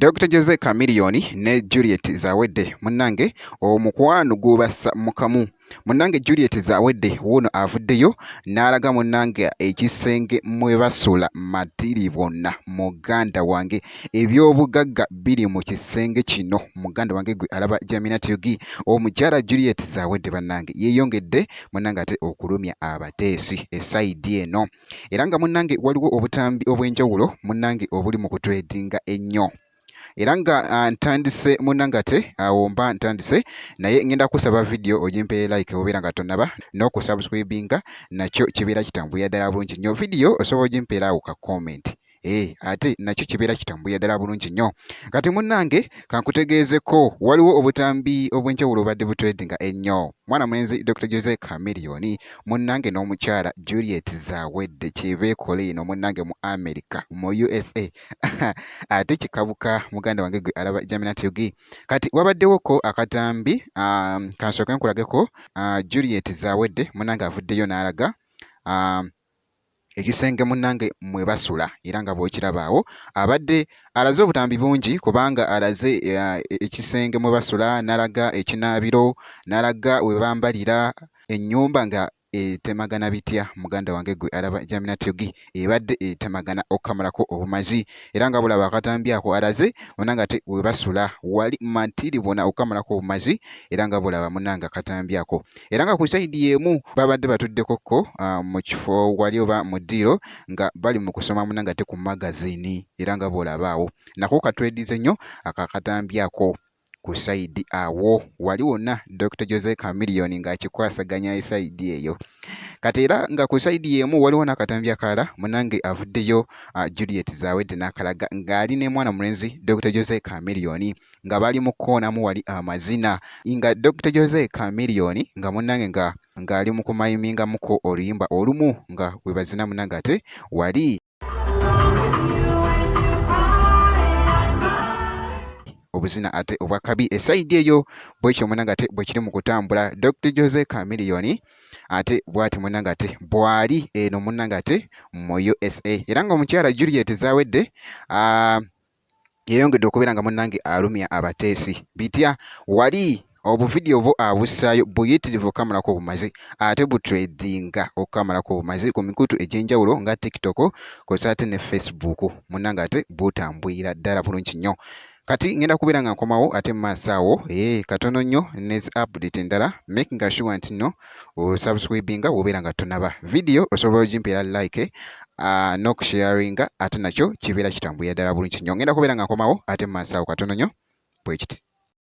Dr. Jose Chameleone ne Juliet Zawedde munnange omukwano gubassa mu kamu. Munnange Juliet Zawedde wuuno avuddeyo n'alaga munnange ekisenge mwe basula Matiri bonna muganda wange. Ebyobugagga biri mu kisenge kino muganda wange gwe alaba Jamina TV. Omukyala Juliet Zawedde bannange yeeyongedde munnange ate okulumya abateesi esayidi eno. Era nga munnange waliwo obutambi obw'enjawulo munnange obuli mu kutwedinga ennyo. Era nga ntandise munnange ate awo mba ntandise naye ngenda kusaba video ogimpe like obeera nga tonnaba n'okusubscribinga nakyo kibeera kitambuya ddala bulungi nnyo. Video osobola ogimpeera awo ka comment. Ate nakyo kibeera kitambuya ddala bulungi nnyo. Kati munnange kankutegeezeko waliwo obutambi obw'enjawulo obadde butwedinga ennyo. Mwana mulenzi Dr. Jose Chameleone munnange n'omukyala Juliet Zawedde kyebeekole eno munnange mu America mu USA ate kikabuka muganda wange gwe alaba Jamina TV. Kati wabaddewoko akatambi kansooke nkulageko Juliet Zawedde munnange avuddeyo n'alaga ekisenge munnange mwe basula era nga bw'okiraba awo abadde alaze obutambi bungi kubanga alaze ekisenge mwe basula n'alaga ekinaabiro n'alaga we bambalira ennyumba nga etemagana bitya muganda wange gwe alaba Jamina TV ebadde etemagana okukamalako obumazi era nga bulaba akatambi ako alaze munnange ate we basula wali Matiri bonna okukamalako obumazi era nga bulaba munnange akatambi ako era nga ku sayidi y'emu babadde batuddekokko mu kifo wali oba mu ddiiro nga bali mu kusoma munnange ate ku magazini era nga bw'olaba awo nako katwedize nnyo akatambi ako ku sayidi awo wali wonna Dr. Jose Chameleone ng'akikwasaganya esayidi eyo. Kati era nga ku sayidi y'emu waliwo n'akatambi akalala munnange avuddeyo Juliet Zawedde n'akalaga ng'ali ne mwana mulenzi Dr. Jose Chameleone nga bali mu koonamu wali amazina nga Dr. Jose Chameleone nga munnange ng'ali mu kumayimingamuko oluyimba olumu nga bwe bazina munnange ate wali obuzina ate obwakabi esayidi eyo bwekyo munnange ate bwe kiri mu kutambula. Dr. Jose Chameleone ate bw'ati munnange ate bw'ali eno munnange ate mu USA era nga omukyala Juliet Zawedde yeeyongedde okubeera nga munnange alumya abateesi bitya wali obuvidiyo bwo abussaayo buyitirivu okukamalako obumazi ate butredinga okukamalako obumazi ku mikutu egy'enjawulo nga TikTok kw'ossa ate ne Facebook munnange ate butambwira ddala bulungi nnyo. Kati ngenda kubeera nga nkomawo ate mu maaso awo katono nnyo nezi update endala making sure nti nno osubscribinga bw'obeera nga tonaba video osobola ogimpeera like n'okusharinga ate nakyo kibeera kitambuya ddala bulungi nnyo. Ngenda kubeera nga nkomawo ate mu maaso awo katono nnyo bwe kiti.